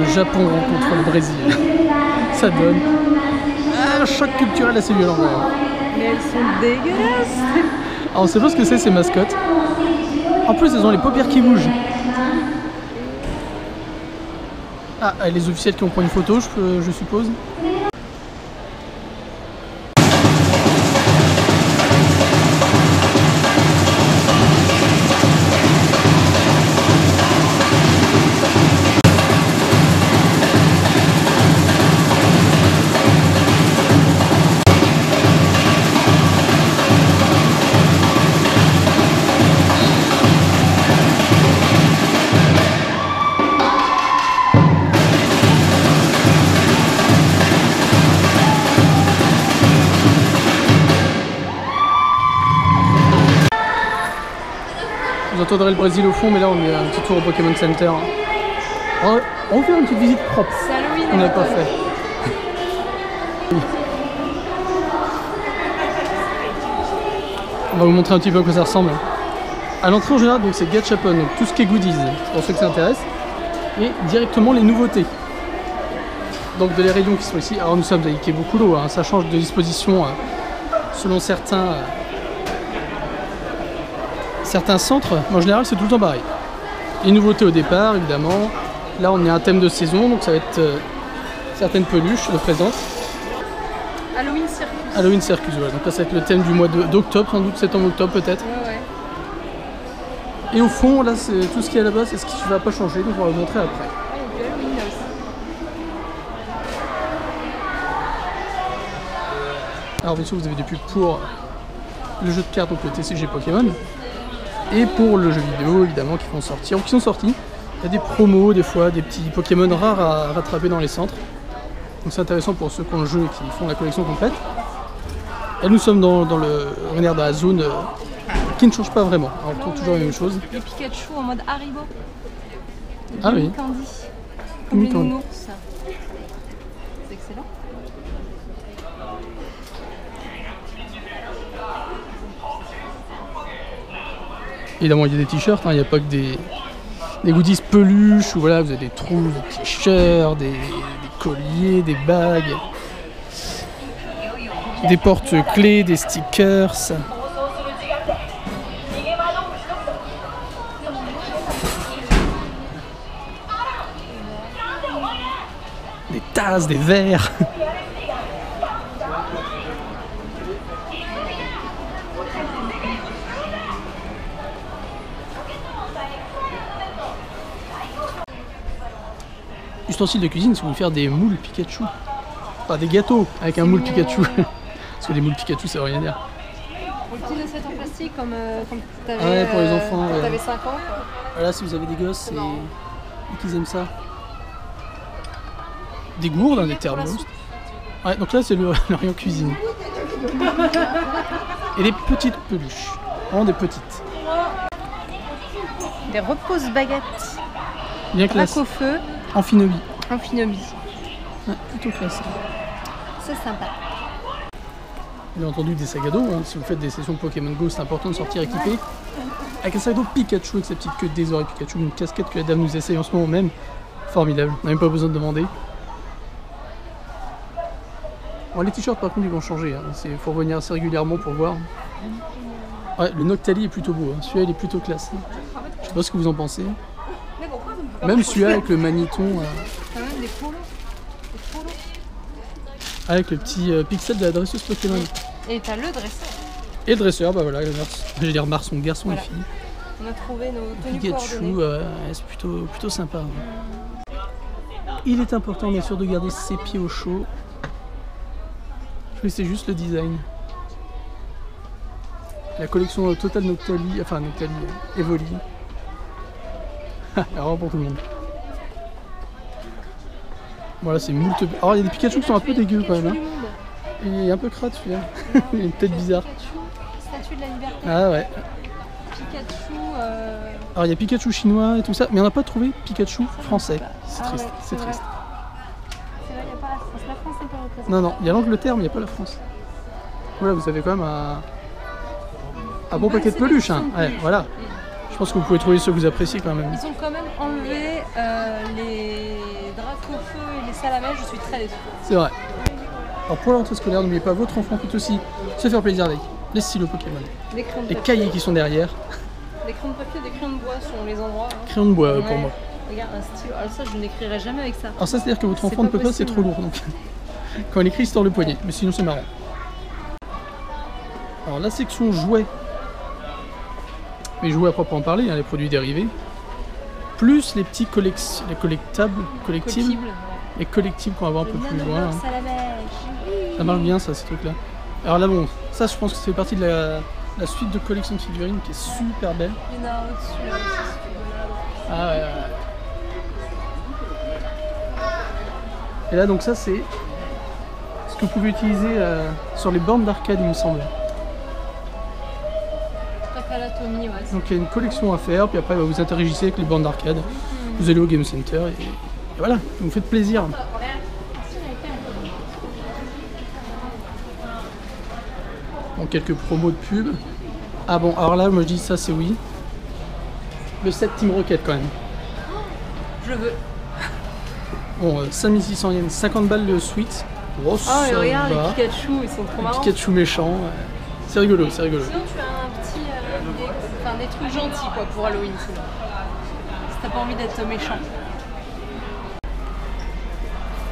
le Japon rencontre le Brésil. Ça donne un choc culturel assez violent. Mais elles sont dégueulasses. Alors on sait pas ce que c'est ces mascottes. En plus elles ont les paupières qui bougent. Ah, les officiels qui ont pris une photo, je suppose. Vous entendrez le Brésil au fond, mais là on est à un petit tour au Pokémon Center. On va faire une petite visite propre. On n'a pas fait. On va vous montrer un petit peu à quoi ça ressemble. À l'entrée en général, donc c'est Gachapon, donc tout ce qui est goodies, pour ceux que ça intéresse, et directement les nouveautés. Donc de les rayons qui sont ici. Alors nous sommes à Ikebukuro, hein, ça change de disposition selon certains centres, mais en général c'est tout le temps pareil. Les nouveautés au départ, évidemment. Là on est à un thème de saison, donc ça va être certaines peluches de présente. Halloween Circus. Halloween Circus, voilà. Donc là ça va être le thème du mois d'octobre, sans doute septembre-octobre peut-être. Ouais. Et au fond, là c'est tout ce qui est là-bas, c'est ce qui ne va pas changer, donc on va vous montrer après. Alors bien sûr vous avez des pubs pour le jeu de cartes, donc le TCG Pokémon. Et pour le jeu vidéo, évidemment, qui sont sortis. Il y a des promos, des fois, des petits Pokémon rares à rattraper dans les centres. Donc c'est intéressant pour ceux qui ont le jeu et qui font la collection complète. Et nous sommes dans la zone qui ne change pas vraiment. Alors, on trouve toujours la même chose. Les Pikachu en mode Haribo. Ah oui. Candy. Comme les nounours. C'est excellent. Évidemment, il y a des t-shirts, il n'y a pas que des goodies peluches, ou voilà, vous avez des trous, des t-shirts, des colliers, des bagues, des porte-clés, des stickers. Des tasses, des verres. Ustensiles de cuisine si vous voulez faire des moules Pikachu. Enfin des gâteaux avec un moule Pikachu. Parce que des moules Pikachu ça veut rien dire. Pour le petit assiette en plastique comme tu avais, ouais, pour les enfants. quand tu avais 5 ans. Voilà, si vous avez des gosses et qu'ils aiment ça. Des gourdes, hein, des thermos. Ouais, donc là c'est le rayon cuisine. Et des petites peluches. Vraiment des petites. Des repose baguettes. Bien classe. Au feu. Amphinomie. Amphinomie. Ouais, plutôt classe. C'est sympa. Bien entendu des sacs à dos, hein. Si vous faites des sessions Pokémon Go, c'est important de sortir équipé. Avec un sac à dos Pikachu avec sa petite queue des oreilles Pikachu, une casquette que la dame nous essaye en ce moment même. Formidable, on n'a même pas besoin de demander. Bon, les t-shirts par contre ils vont changer, il faut revenir assez régulièrement pour voir. Ouais, le Noctali est plutôt beau, hein. Celui-là il est plutôt classe. Je sais pas ce que vous en pensez. Même celui-là avec le magnéton. Des polos. Avec le petit pixel de la dresseuse Pokémon. Et t'as le dresseur. Et le dresseur, bah voilà, je vais dire son garçon voilà. et fille. On a trouvé nos tenues Pikachu, c'est plutôt sympa. Ouais. Il est important bien sûr de garder ses pieds au chaud. C'est juste le design. La collection Total Noctali, enfin Noctali, Evoli. Vraiment pour tout le monde. Voilà, c'est moult. Alors il y a des Pikachu qui sont un peu dégueux quand même. Hein. Et il est un peu crade celui-là. Il a une tête bizarre. Statue de la liberté. Ah ouais. Pikachu. Alors il y a Pikachu chinois et tout ça, mais on n'a pas trouvé Pikachu français. C'est triste, ouais, c'est triste. C'est vrai, il n'y a pas la France. La France n'est pas représentée. Non, non, il y a l'Angleterre, mais il n'y a pas la France. Voilà, vous avez quand même un bon paquet de peluches. Hein. Ouais, voilà. Je pense que vous pouvez trouver ceux que vous appréciez quand même. Ils ont quand même enlevé les dracs pot-au-feu et les salamèches, je suis très déçue. C'est vrai. Alors pour la rentrée scolaire, n'oubliez pas, votre enfant peut aussi se faire plaisir avec les stylos Pokémon. Des crayons de Les papier. cahiers qui sont derrière. Des crayons de papier, des crayons de bois sont les endroits. Hein. Crayon de bois pour Ouais. moi. Regarde, un stylo. Alors ça, je n'écrirai jamais avec ça. Alors ça, c'est-à-dire que votre C'est enfant ne pas peut pas, c'est possible. trop lourd. Donc quand il écrit, il se tord le poignet. Mais sinon, c'est marrant. Alors la section jouets. Les jouets à proprement parler, hein, les produits dérivés. Plus les petits collectibles, Collectible. les collectibles qu'on va voir un peu plus loin. Hein. Salamèche. Ça marche bien ça, ces trucs là. Alors là bon, ça je pense que c'est partie de la suite de collection de figurines qui est super belle. Il y en a au-dessus. Là, aussi, c'est Ah ouais, ouais. Et là donc ça c'est ce que vous pouvez utiliser sur les bornes d'arcade il me semble. Takalatomie, ouais. Donc il y a une collection à faire, puis après vous interagissez avec les bornes d'arcade. Vous allez au Game Center et voilà, vous faites plaisir. Bon, quelques promos de pub. Ah bon, alors là, moi je dis ça, c'est oui. Le set Team Rocket quand même. Je veux. Bon, 5600 yens, 50 balles le suite. Oh, Oh, ça mais regarde, va. les Pikachu, ils sont trop marrants. Pikachu méchant. C'est rigolo, c'est rigolo. Sinon, tu as un petit. Des trucs gentils, quoi, pour Halloween, sinon. Si t'as pas envie d'être méchant.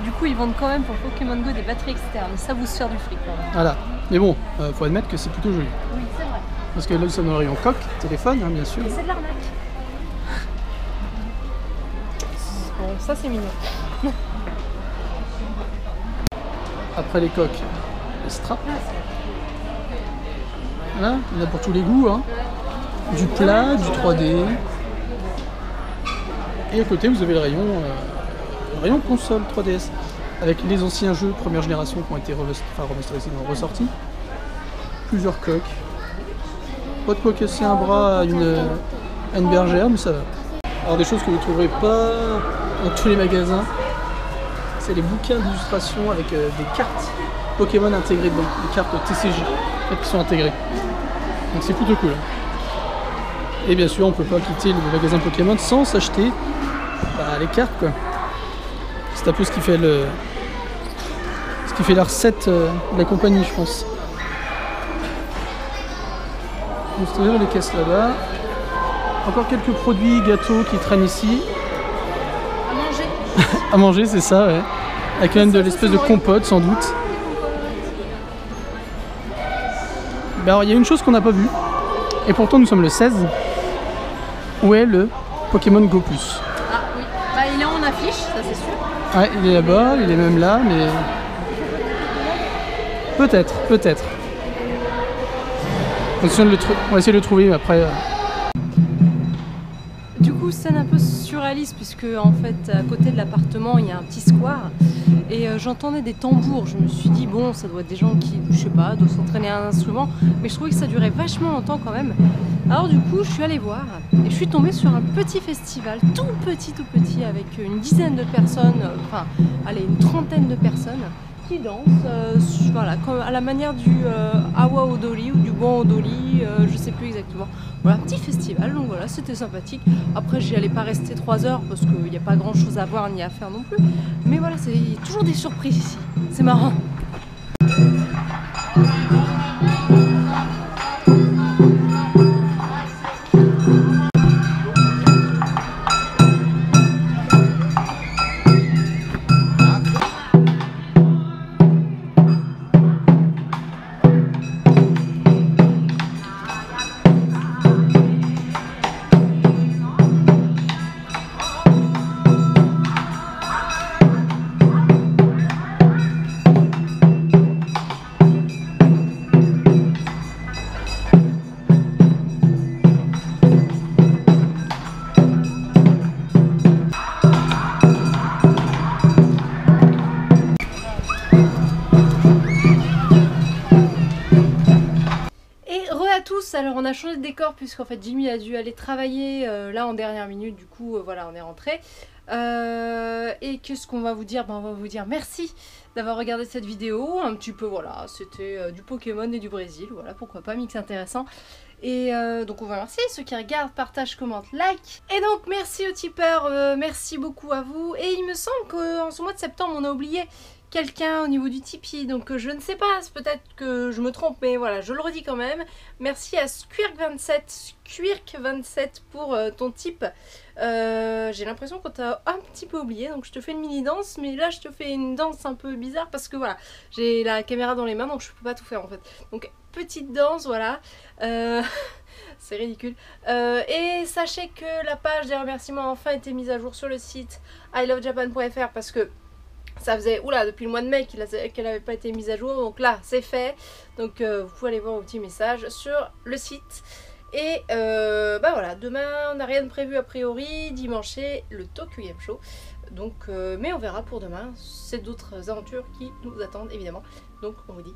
Du coup, ils vendent quand même pour Pokémon Go des batteries externes. Ça vous se faire du fric, quand même. Voilà. Mais bon, faut admettre que c'est plutôt joli. Oui, c'est vrai. Parce que là, nous sommes dans le rayon coque, téléphone, hein, bien sûr. Et c'est de l'arnaque. Bon, ça, c'est mignon. Après les coques, les straps. Voilà, il y en a pour tous les goûts. Hein. Du plat, du 3D. Et à côté, vous avez le rayon console 3DS. Avec les anciens jeux première génération qui ont été remasterisés, ressortis. Plusieurs coques. Pas de quoi casser un bras à une bergère, mais ça va. Alors des choses que vous ne trouverez pas dans tous les magasins, c'est les bouquins d'illustration avec des cartes Pokémon intégrées dedans, des cartes TCG en fait, qui sont intégrées. Donc c'est plutôt cool. Et bien sûr, on peut pas quitter le magasin Pokémon sans s'acheter les cartes quoi. C'est un peu ce qui fait la recette de la compagnie, je pense. Donc c'est ouvrir les caisses là-bas. Encore quelques produits gâteaux qui traînent ici. À manger. À manger, c'est ça, ouais. Avec même de l'espèce de compote, sans doute. Ben alors, il y a une chose qu'on n'a pas vue. Et pourtant, nous sommes le 16. Où est le Pokémon Go Plus? Ah oui. Bah, il est en affiche, ça c'est sûr. Ouais, il est là-bas, il est même là, mais... Peut-être. On va essayer de le trouver, mais après... Du coup, scène un peu surréaliste, puisque en fait, à côté de l'appartement, il y a un petit square. Et j'entendais des tambours. Je me suis dit, bon, ça doit être des gens qui, je sais pas, doivent s'entraîner à un instrument. Mais je trouvais que ça durait vachement longtemps quand même. Alors du coup, je suis allée voir et je suis tombée sur un petit festival, tout petit, avec une dizaine de personnes, enfin, allez, une trentaine de personnes qui dansent, voilà, comme à la manière du Awa Odori ou du Bon Odori, je sais plus exactement. Voilà, petit festival, donc voilà, c'était sympathique. Après, j'y allais pas rester 3 heures parce qu'il n'y a pas grand chose à voir ni à faire non plus. Mais voilà, il y a toujours des surprises ici, c'est marrant. Alors on a changé de décor puisqu'en fait Jimmy a dû aller travailler là en dernière minute, du coup voilà, on est rentré. Et qu'est-ce qu'on va vous dire? On va vous dire merci d'avoir regardé cette vidéo, un petit peu voilà, c'était du Pokémon et du Brésil, voilà, pourquoi pas, mix intéressant. Et donc on va remercier ceux qui regardent, partagent, commentent, like. Et donc merci aux tipeurs, merci beaucoup à vous. Et il me semble qu'en ce mois de septembre on a oublié quelqu'un au niveau du Tipeee, donc je ne sais pas, peut-être que je me trompe, mais voilà, je le redis quand même. Merci à Squirk27 pour ton tip. J'ai l'impression qu'on t'a un petit peu oublié, donc je te fais une mini danse, mais là je te fais une danse un peu bizarre parce que voilà, j'ai la caméra dans les mains, donc je peux pas tout faire en fait. Donc petite danse, voilà. C'est ridicule. Et sachez que la page des remerciements a enfin été mise à jour sur le site ilovejapan.fr parce que ça faisait depuis le mois de mai qu'elle n'avait pas été mise à jour, donc là c'est fait. Donc vous pouvez aller voir vos petits messages sur le site. Et bah voilà, demain on n'a rien de prévu a priori, dimanche c'est le Tokyo Game Show. Donc, mais on verra pour demain, c'est d'autres aventures qui nous attendent évidemment. Donc on vous dit